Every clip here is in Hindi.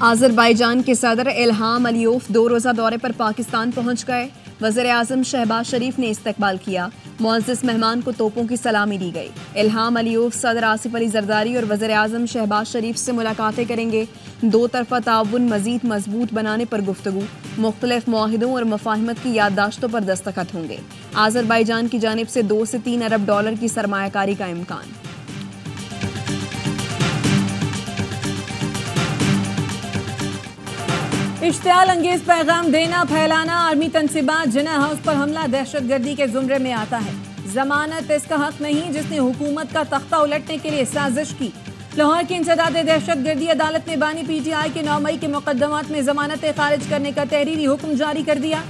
अज़रबैजान के सदर इल्हाम अलीयोफ 2 रोज़ा दौरे पर पाकिस्तान पहुंच गए। वज़ीर-ए-आज़म शहबाज शरीफ ने इस्तकबाल किया। मुअज़्ज़ज़ मेहमान को तोपों की सलामी दी गई। इल्हाम अलीयोफ सदर आसिफ अली जरदारी और वज़ीर-ए-आज़म शहबाज शरीफ से मुलाकातें करेंगे। 2 तरफ़ा ताउन मज़ीद मजबूत बनाने पर गुफ्तगू, मुख्तलिफ मुआहिदों और मफाहिमत की याददाश्तों पर दस्तखत होंगे। अज़रबैजान की जानिब से 2 से 3 अरब डॉलर की सरमायाकारी का इम्कान। इश्तियाल अंगेज पैगाम देना फैलाना आर्मी तनसीबात जिन्ना हाउस पर हमला दहशतगर्दी के जुमरे में आता है। जमानत इसका हक नहीं जिसने हुकूमत का तख्ता उलटने के लिए साजिश की। लाहौर की इंसदाद दहशतगर्दी अदालत ने बानी PTI के 9 मई के मुकदमात में जमानतें खारिज करने का तहरीरी हुक्म जारी कर दिया।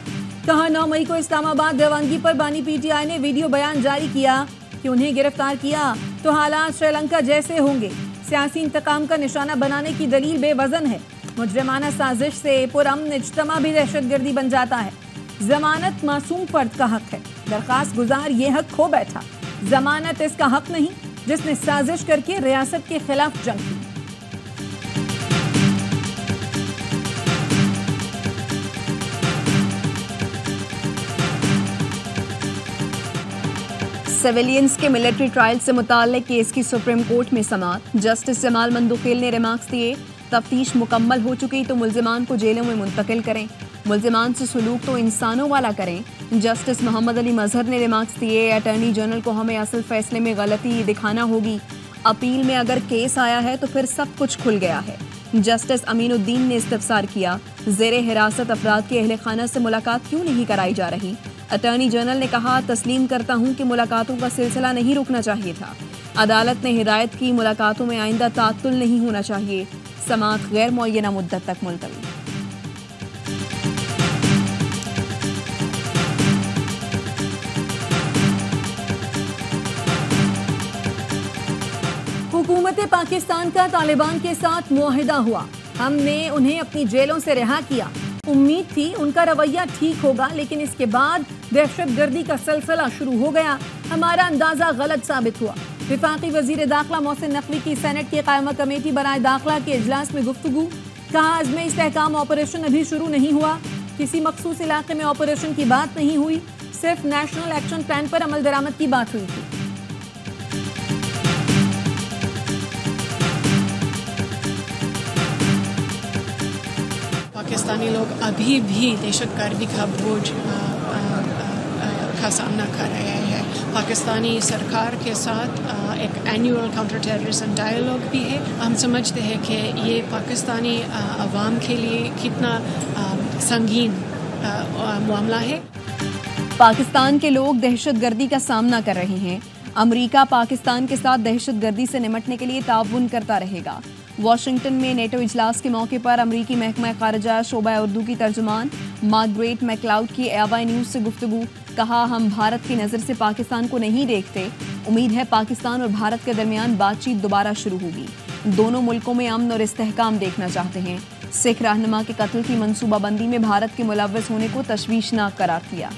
कहा 9 मई को इस्लामाबाद रवानगी पर बानी PTI ने वीडियो बयान जारी किया कि उन्हें गिरफ्तार किया तो हालात श्रीलंका जैसे होंगे। सियासी इंतकाम का निशाना बनाने की दलील बेवजन है। मुजरिमाना साजिश से पुरअमन इज्तमा भी दहशतगर्दी बन जाता है। जमानत मासूम फर्द का हक है, दरखास्त गुजार ये हक खो बैठा। जमानत इसका हक नहीं जिसने साजिश करके रियासत के खिलाफ जंग की। सिविलियंस के मिलिट्री ट्रायल से मुताल्लिक केस की सुप्रीम कोर्ट में समाअत। जस्टिस जमाल मंदुखिल ने रिमार्क्स दिए, तफ्तीश मुकम्मल हो चुकी तो मुल्जिमान को जेलों में मुंतकिल करें, मुल्जिमान से सलूक तो इंसानों वाला करें। जस्टिस मोहम्मद अली मजहर ने रिमार्क्स दिए, अटॉर्नी जनरल को हमें असल फैसले में गलती दिखाना होगी। अपील में अगर केस आया है तो फिर सब कुछ खुल गया है। जस्टिस अमीनुद्दीन ने इस्तफसार किया, ज़ेरे हिरासत अफराद के अहले खाना से मुलाकात क्यों नहीं कराई जा रही। अटॉर्नी जनरल ने कहा, तस्लीम करता हूँ कि मुलाकातों का सिलसिला नहीं रुकना चाहिए था। अदालत ने हिदायत की, मुलाकातों में आइंदा तात्तुल नहीं होना चाहिए। समाअत गैर मुअय्यना मुद्दत तक मुलतवी। हुकूमत पाकिस्तान का तालिबान के साथ मुआहिदा हुआ। हमने उन्हें अपनी जेलों से रिहा किया। उम्मीद थी उनका रवैया ठीक होगा, लेकिन इसके बाद दहशतगर्दी का सिलसिला शुरू हो गया। हमारा अंदाजा गलत साबित हुआ। विफाकी वजीर दाखिला मोहसिन नकवी की सेनेट की कायमा कमेटी बराए दाखिला के इजलास में गुफ्तगू। कहा, अज़्म इस्तेहकाम ऑपरेशन अभी शुरू नहीं हुआ। किसी मखसूस इलाके में ऑपरेशन की बात नहीं हुई, सिर्फ नेशनल एक्शन प्लान पर अमल दरामद की बात हुई थी। पाकिस्तानी लोग अभी भी दहशतगर्दी का बोझ का सामना कर रहे हैं। पाकिस्तानी सरकार के साथ एक एनुअल काउंटर टेररिज्म डायलॉग भी है। हम समझते हैं कि ये पाकिस्तानी अवाम के लिए कितना संगीन मामला है। पाकिस्तान के लोग दहशतगर्दी का सामना कर रहे हैं। अमेरिका पाकिस्तान के साथ दहशतगर्दी से निपटने के लिए ताउन करता रहेगा। वाशिंगटन में नेटो इजलास के मौके पर अमरीकी महकमा खारजा शोबा उर्दू की तर्जुमान मार्गरेट मैकलाउड की AY न्यूज़ से गुफ्तगू। कहा, हम भारत की नज़र से पाकिस्तान को नहीं देखते। उम्मीद है पाकिस्तान और भारत के दरमियान बातचीत दोबारा शुरू होगी। दोनों मुल्कों में अमन और इस्तेहकाम देखना चाहते हैं। सिख रहनुमा के कत्ल की मनसूबाबंदी में भारत के मुलव्वस होने को तशवीशनाक करार दिया।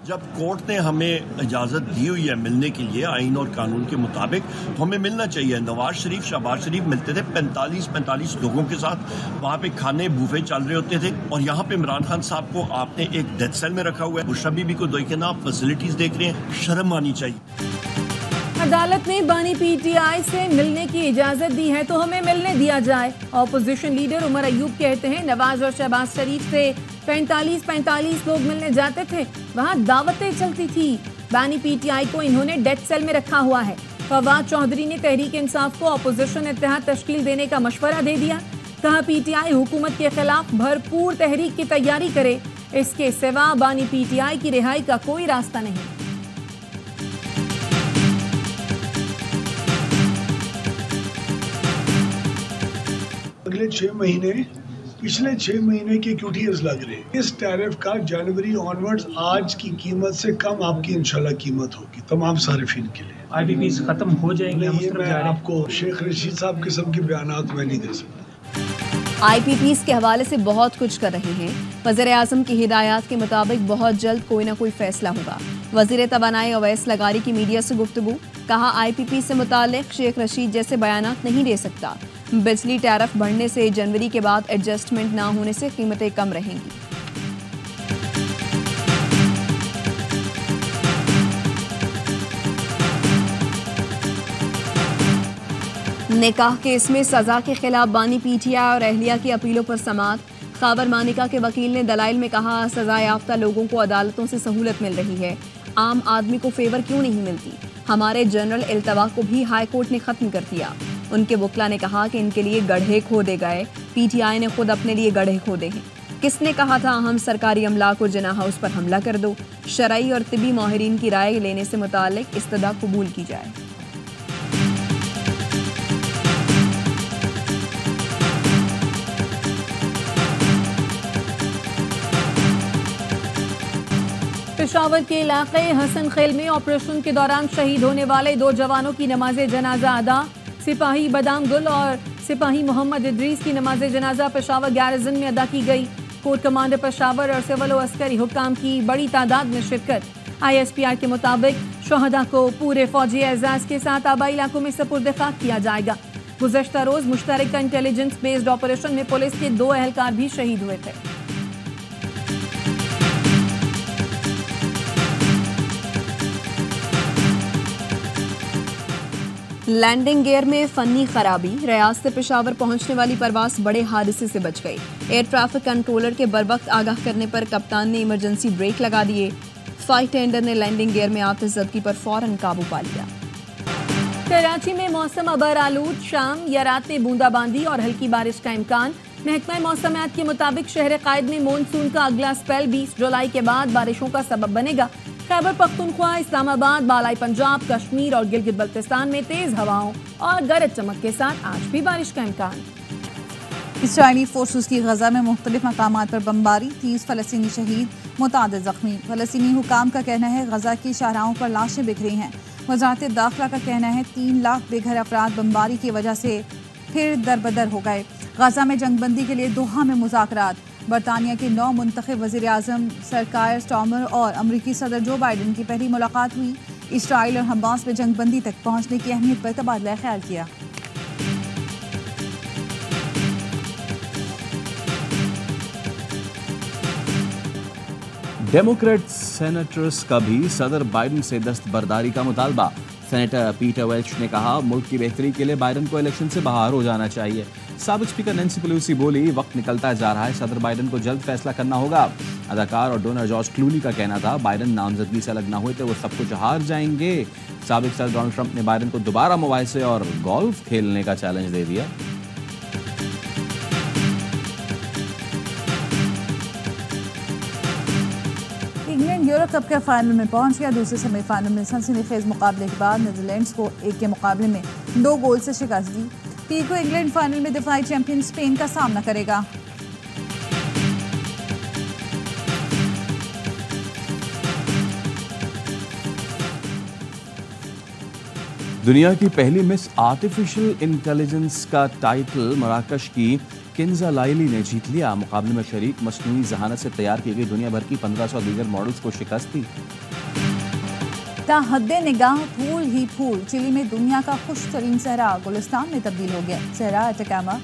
जब कोर्ट ने हमें इजाज़त दी हुई है मिलने के लिए आइन और कानून के मुताबिक, तो हमें मिलना चाहिए। नवाज शरीफ, शहबाज शरीफ मिलते थे 45 लोगों के साथ। वहाँ पे खाने बूफे चल रहे होते थे। और यहाँ पे इमरान खान साहब को आपने एक डेथ सेल में रखा हुआ है। बुशरा बीबी को देखे ना आप फैसिलिटीज देख रहे हैं, शर्म आनी चाहिए। अदालत ने बानी PTI से मिलने की इजाजत दी है तो हमें मिलने दिया जाए। ऑपोजिशन लीडर उमर अयूब कहते हैं, नवाज और शहबाज शरीफ से 45 लोग मिलने जाते थे, वहाँ दावतें चलती थी। बानी PTI को इन्होंने डेथ सेल में रखा हुआ है। फवाद चौधरी ने तहरीक इंसाफ को ऑपोजिशन इत्तेहाद तश्कील देने का मशवरा दे दिया। कहा, PTI हुकूमत के खिलाफ भरपूर तहरीक की तैयारी करे, इसके सिवा बानी PTI की रिहाई का कोई रास्ता नहीं। अगले 6 महीने पिछले 6 महीने के QTS लग रहे हैं। इस टैरिफ का जनवरी ऑनवर्ड्स आज की कीमत से कम आपकी इंशाल्लाह कीमत होगी तमाम सारिफिन के लिए। IBPs खत्म हो जाएंगे। ये मैं आपको शेख रशीद साहब किस्म के बयानात में नहीं दे सकता। IPPs के हवाले से बहुत कुछ कर रहे हैं। वज़ीर-ए-आज़म की हिदायत के मुताबिक बहुत जल्द कोई ना कोई फैसला होगा। वज़ीर तवानाई अवैस लगारी की मीडिया से गुफ्तगू, कहा IPP से मुतालिक शेख रशीद जैसे बयानात नहीं दे सकता। बिजली टैरिफ बढ़ने से जनवरी के बाद एडजस्टमेंट ना होने से कीमतें कम रहेंगी। निकाह केस में सजा के खिलाफ बानी PTI और अहलिया की अपीलों पर समाअत। खाबर मानिका के वकील ने दलाइल में कहा, सजा याफ्ता लोगों को अदालतों से सहूलत मिल रही है, आम आदमी को फेवर क्यों नहीं मिलती। हमारे जनरल इल्तवा को भी हाई कोर्ट ने खत्म कर दिया। उनके वकील ने कहा कि इनके लिए गड्ढे खोदे गए, PTI ने खुद अपने लिए गड्ढे खोदे हैं। किसने कहा था हम सरकारी अमला को जिना हाउस पर हमला कर दो। शरई और तिबी माहिरीन की राय लेने से मुतालिक इस्तदा कबूल की जाए। पेशावर के इलाके हसन खेल में ऑपरेशन के दौरान शहीद होने वाले 2 जवानों की नमाज जनाजा अदा। सिपाही बदाम गुल और सिपाही मोहम्मद इद्रीस की नमाज जनाजा पेशावर गैरिजन में अदा की गई। कोर्ट कमांडर पेशावर और सिविल और अस्करी हुक्काम की बड़ी तादाद में शिरकत। ISPR के मुताबिक शहदा को पूरे फौजी एजाज के साथ आबाई इलाकों में सपुर्द खाक किया जाएगा। गुज़श्ता रोज मुश्तरका इंटेलिजेंस बेस्ड ऑपरेशन में पुलिस के 2 एहलकार भी शहीद हुए थे। लैंडिंग गियर में फनी खराबी, रियासत पेशावर पहुंचने वाली परवास बड़े हादसे से बच गई। एयर ट्रैफिक कंट्रोलर के बरवक्त आगाह करने पर कप्तान ने इमरजेंसी ब्रेक लगा दिए। फ्लाइट टेंडर ने लैंडिंग गियर में आतिश ज़दगी पर फौरन काबू पा लिया। कराची में मौसम अबर आलूद, शाम या रात में बूंदाबांदी और हल्की बारिश का इम्कान। महकमा मौसमियात के मुताबिक शहर कायद में मानसून का अगला स्पेल 20 जुलाई के बाद बारिशों का सबब बनेगा। खैबर पख्तूनख्वा, इस्लामाबाद, बालाई पंजाब, कश्मीर और गिलगित बल्तिस्तान में तेज हवाओं और गरज चमक के साथ आज भी बारिश का इम्कान। इसराइली फोर्सेस की गजा में मुख्तलिफ मकामात पर बमबारी, 30 फ़लस्तीनी शहीद, मुतादिद जख्मी। फ़लस्तीनी हुकाम का कहना है गजा की शाहराहों पर लाशें बिखरी हैं। वज़ारत दाखिला का कहना है 3 लाख बेघर अफराद बमबारी की वजह से फिर दरबदर हो गए। गजा में जंगबंदी के लिए दोहा में मुज़ाकरात। बरतानिया के 9 मुंतखब वज़ीर-ए-आज़म सर कायर स्टार्मर और अमरीकी सदर जो बाइडन की पहली मुलाकात हुई। इसराइल और हमास में जंगबंदी तक पहुंचने की अहमियत पर तबादला ख्याल किया। डेमोक्रेट सेनेटर्स का भी सदर बाइडन से दस्तबरदारी का मुतालबा। सेनेटर पीटर वेल्च ने कहा, मुल्क की बेहतरी के लिए बाइडन को इलेक्शन से बाहर हो जाना चाहिए। साबिक स्पीकर नैन्सी पेलोसी बोली, वक्त निकलता जा रहा है, सदर बाइडन को जल्द फैसला करना होगा। अदाकार और डोनर जॉर्ज क्लूनी का कहना था, बाइडन नामजदगी से अलग ना हुए तो वो सब कुछ हार जाएंगे। साबिक सदर डोनाल्ड ट्रंप ने बाइडन को दोबारा मुबाहिसे और गोल्फ खेलने का चैलेंज दे दिया। इंग्लैंड यूरो कप के फाइनल में पहुंच गया। दूसरे सेमीफाइनल में सनसनीखेज मुकाबले के बाद नीदरलैंड्स को 1 के मुकाबले में 2 गोल से शिकस्त दी। 3 को इंग्लैंड फाइनल में दिफाई चैंपियन स्पेन का सामना करेगा। दुनिया की पहली मिस आर्टिफिशियल इंटेलिजेंस का टाइटल मराकश की किंजा लाइली ने जीत लिया। मुकाबले में शरीक मसनूई जहानत से तैयार की गई दुनिया भर की 1500 दीगर मॉडल्स को शिकस्त दी। ताहद्दे निगाह फूल ही फूल, चिली में दुनिया का खुश तरीन सहरा गुलिस्तान में तब्दील हो गया। सहरा अटकामा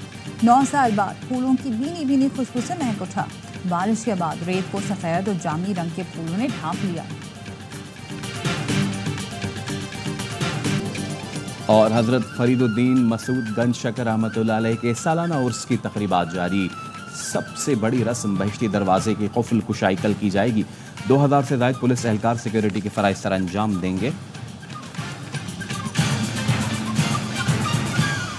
9 साल बाद फूलों की भीनी भीनी खुशबू से महक उठा। बारिश के बाद रेत को सफेद और जामी रंग के फूलों ने ढांप लिया। और हजरत फरीदुद्दीन मसूद गंज शकर रहमतुल्लाह अलैह के सालाना उर्स की तकरीबात जारी। सबसे बड़ी रस्म बहिश्ती दरवाजे की कुफल कुशाई कल की जाएगी। 2000 से ज़ायद पुलिस एहलकार सिक्योरिटी के फ़राइज़ सर अंजाम देंगे।